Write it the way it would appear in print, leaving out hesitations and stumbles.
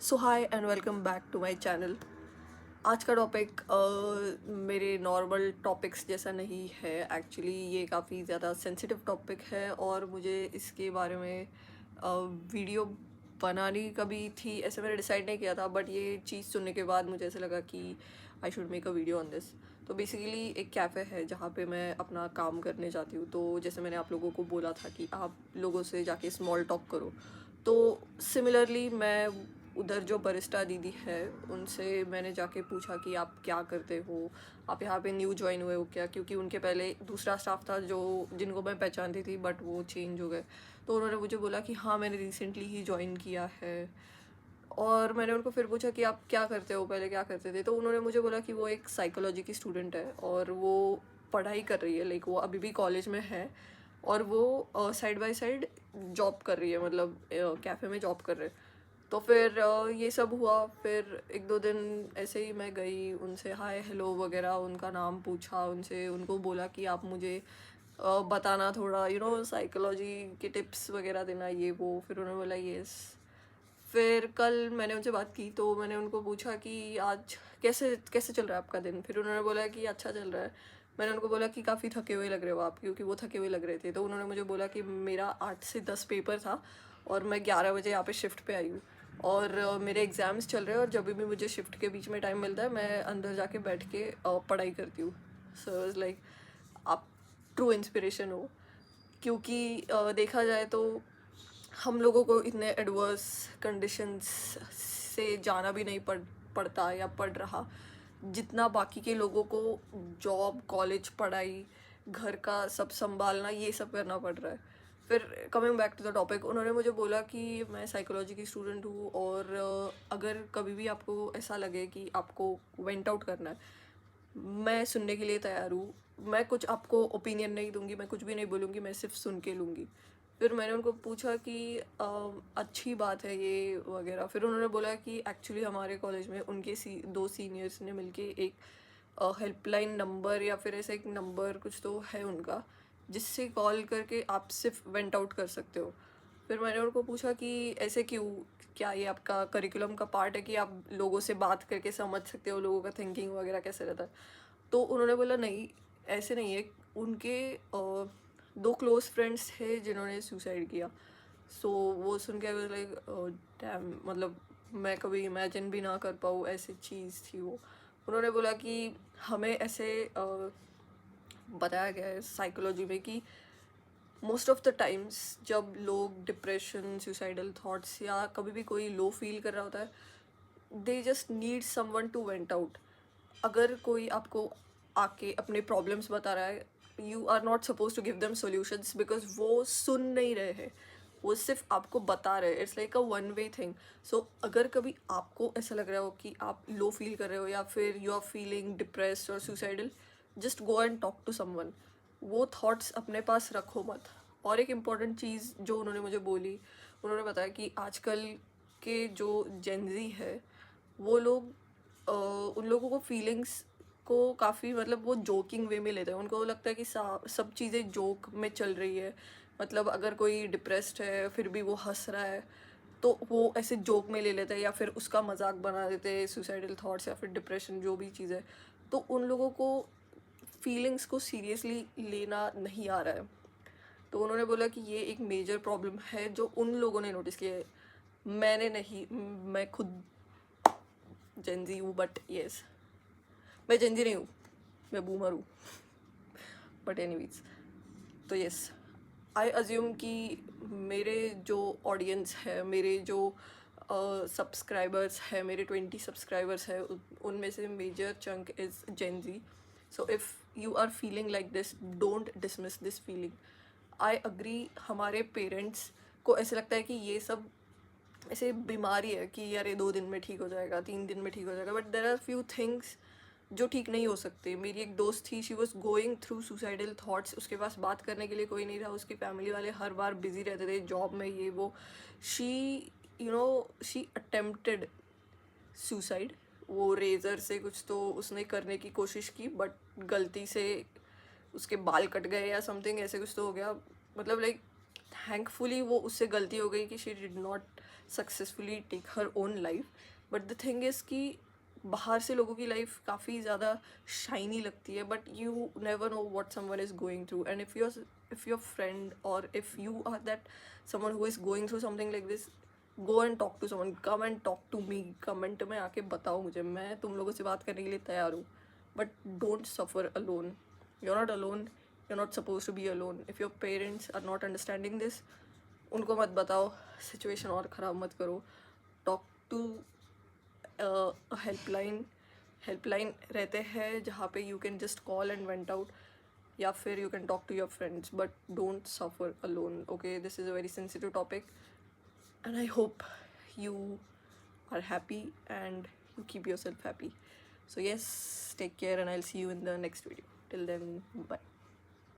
So hi and welcome back to my channel. आज का topic मेरे नॉर्मल टॉपिक्स जैसा नहीं है। एक्चुअली ये काफ़ी ज़्यादा सेंसिटिव टॉपिक है और मुझे इसके बारे में वीडियो बनानी कभी थी, ऐसे मैंने डिसाइड नहीं किया था, बट ये चीज़ सुनने के बाद मुझे ऐसा लगा कि I should make a video on this. तो बेसिकली एक कैफ़े है जहाँ पे मैं अपना काम करने जाती हूँ। तो जैसे मैंने आप लोगों को बोला था कि आप लोगों से जाके स्मॉल टॉक करो, तो सिमिलरली मैं उधर जो बरिस्टा दीदी है उनसे मैंने जाके पूछा कि आप क्या करते हो, आप यहाँ पे न्यू ज्वाइन हुए हो क्या, क्योंकि उनके पहले दूसरा स्टाफ था जो जिनको मैं पहचानती थी बट वो चेंज हो गए। तो उन्होंने मुझे बोला कि हाँ मैंने रिसेंटली ही ज्वाइन किया है। और मैंने उनको फिर पूछा कि आप क्या करते हो, पहले क्या करते थे। तो उन्होंने मुझे बोला कि वो एक साइकोलॉजी की स्टूडेंट है और वो पढ़ाई कर रही है, लाइक वो अभी भी कॉलेज में है और वो साइड बाय साइड जॉब कर रही है, मतलब कैफ़े में जॉब कर रहे हैं। तो फिर ये सब हुआ। फिर एक दो दिन ऐसे ही मैं गई, उनसे हाय हेलो वगैरह, उनका नाम पूछा उनसे, उनको बोला कि आप मुझे बताना थोड़ा साइकोलॉजी के टिप्स वगैरह देना ये वो। फिर उन्होंने बोला यस। फिर कल मैंने उनसे बात की तो मैंने उनको पूछा कि आज कैसे कैसे चल रहा है आपका दिन। फिर उन्होंने बोला कि अच्छा चल रहा है। मैंने उनको बोला कि काफ़ी थके हुए लग रहे हो आप, क्योंकि वो थके हुए लग रहे थे। तो उन्होंने मुझे बोला कि मेरा 8 से 10 पेपर था और मैं 11 बजे यहाँ पे शिफ्ट पे आई हूँ और मेरे एग्ज़ाम्स चल रहे हैं और जब भी मुझे शिफ्ट के बीच में टाइम मिलता है मैं अंदर जाके बैठ के पढ़ाई करती हूँ। सो इज़ लाइक आप ट्रू इंस्पिरेशन हो, क्योंकि देखा जाए तो हम लोगों को इतने एडवर्स कंडीशंस से जाना भी नहीं पड़ता या पड़ रहा, जितना बाकी के लोगों को जॉब कॉलेज पढ़ाई घर का सब संभालना ये सब करना पड़ रहा है। फिर coming back to the topic, उन्होंने मुझे बोला कि मैं साइकोलॉजी की स्टूडेंट हूँ और अगर कभी भी आपको ऐसा लगे कि आपको वेंट आउट करना है, मैं सुनने के लिए तैयार हूँ। मैं कुछ आपको ओपिनियन नहीं दूंगी, मैं कुछ भी नहीं बोलूँगी, मैं सिर्फ सुन के लूँगी। फिर मैंने उनको पूछा कि अच्छी बात है ये वगैरह। फिर उन्होंने बोला कि एक्चुअली हमारे कॉलेज में उनके दो सीनियर्स ने मिलके एक हेल्पलाइन नंबर या फिर ऐसा एक नंबर कुछ तो है उनका, जिससे कॉल करके आप सिर्फ वेंट आउट कर सकते हो। फिर मैंने उनको पूछा कि ऐसे क्यों, क्या ये आपका करिकुलम का पार्ट है कि आप लोगों से बात करके समझ सकते हो लोगों का थिंकिंग वगैरह कैसे रहता है। तो उन्होंने बोला नहीं, ऐसे नहीं है। उनके दो क्लोज फ्रेंड्स थे जिन्होंने सुसाइड किया। सो वो सुन के लाइक डैम, मतलब मैं कभी इमेजिन भी ना कर पाऊँ ऐसी चीज़ थी वो। उन्होंने बोला कि हमें ऐसे बताया गया है साइकोलॉजी में कि मोस्ट ऑफ द टाइम्स जब लोग डिप्रेशन सुसाइडल थॉट्स या कभी भी कोई लो फील कर रहा होता है, they just need someone to vent out. अगर कोई आपको आके अपने प्रॉब्लम्स बता रहा है, you are not suppose to give them solutions, because वो सुन नहीं रहे हैं, वो सिर्फ आपको बता रहे हैं। It's like a one way thing. So अगर कभी आपको ऐसा लग रहा हो कि आप लो फील कर रहे हो या फिर यू आर फीलिंग डिप्रेस्ड और suicidal, just go and talk to someone. वो थॉट्स अपने पास रखो मत। और एक इम्पॉर्टेंट चीज़ जो उन्होंने मुझे बोली, उन्होंने बताया कि आजकल के जो जेनजी है वो लोग उन लोगों को फीलिंग्स को काफ़ी, मतलब वो जोकिंग वे में लेते हैं। उनको लगता है कि सब चीज़ें जोक में चल रही है। मतलब अगर कोई डिप्रेस्ड है फिर भी वो हंस रहा है, तो वो ऐसे जोक में ले लेते हैं या फिर उसका मजाक बना देते हैं, सुसाइडल थॉट्स या फिर डिप्रेशन जो भी चीज़ है। तो उन लोगों को फीलिंग्स को सीरियसली लेना नहीं आ रहा है। तो उन्होंने बोला कि ये एक मेजर प्रॉब्लम है जो उन लोगों ने नोटिस किया है। मैंने नहीं, मैं खुद जेंजी हूँ, बट यस, मैं जेंजी नहीं हूँ, मैं बूमर हूँ, बट एनीवेज। तो यस, आई अज्यूम कि मेरे जो ऑडियंस है, मेरे जो सब्सक्राइबर्स है, मेरे 20 सब्सक्राइबर्स है, उनमें से major chunk is Gen Z. So if you are feeling like this, don't dismiss this feeling. I agree, हमारे पेरेंट्स को ऐसे लगता है कि ये सब ऐसे बीमारी है कि यार ये 2 दिन में ठीक हो जाएगा, 3 दिन में ठीक हो जाएगा, but there are few things जो ठीक नहीं हो सकते। मेरी एक दोस्त थी, she was going through suicidal thoughts, उसके पास बात करने के लिए कोई नहीं था, उसकी फैमिली वाले हर बार बिजी रहते थे जॉब में ये वो। She she attempted suicide. वो रेज़र से कुछ तो उसने करने की कोशिश की, बट गलती से उसके बाल कट गए या समथिंग ऐसे कुछ तो हो गया। मतलब लाइक थैंकफुली वो उससे गलती हो गई कि she did not successfully take her own life. But the thing is कि बाहर से लोगों की लाइफ काफ़ी ज़्यादा शाइनी लगती है, but you never know what someone is going through. And if your friend or if you are that someone who is going through something like this, go and talk to someone. Come and talk to me. Comment में आके बताओ मुझे, मैं तुम लोगों से बात करने के लिए तैयार हूँ. But don't suffer alone. You're not alone. You're not supposed to be alone. If your parents are not understanding this, उनको मत बताओ, सिचुएशन और ख़राब मत करो. टॉक टू हेल्पलाइन रहते हैं जहाँ पे you can just call and vent out, या फिर you can talk to your friends, but don't suffer alone. Okay, this is a very sensitive topic and I hope you are happy and you keep yourself happy. So yes, take care and I'll see you in the next video. Till then, bye.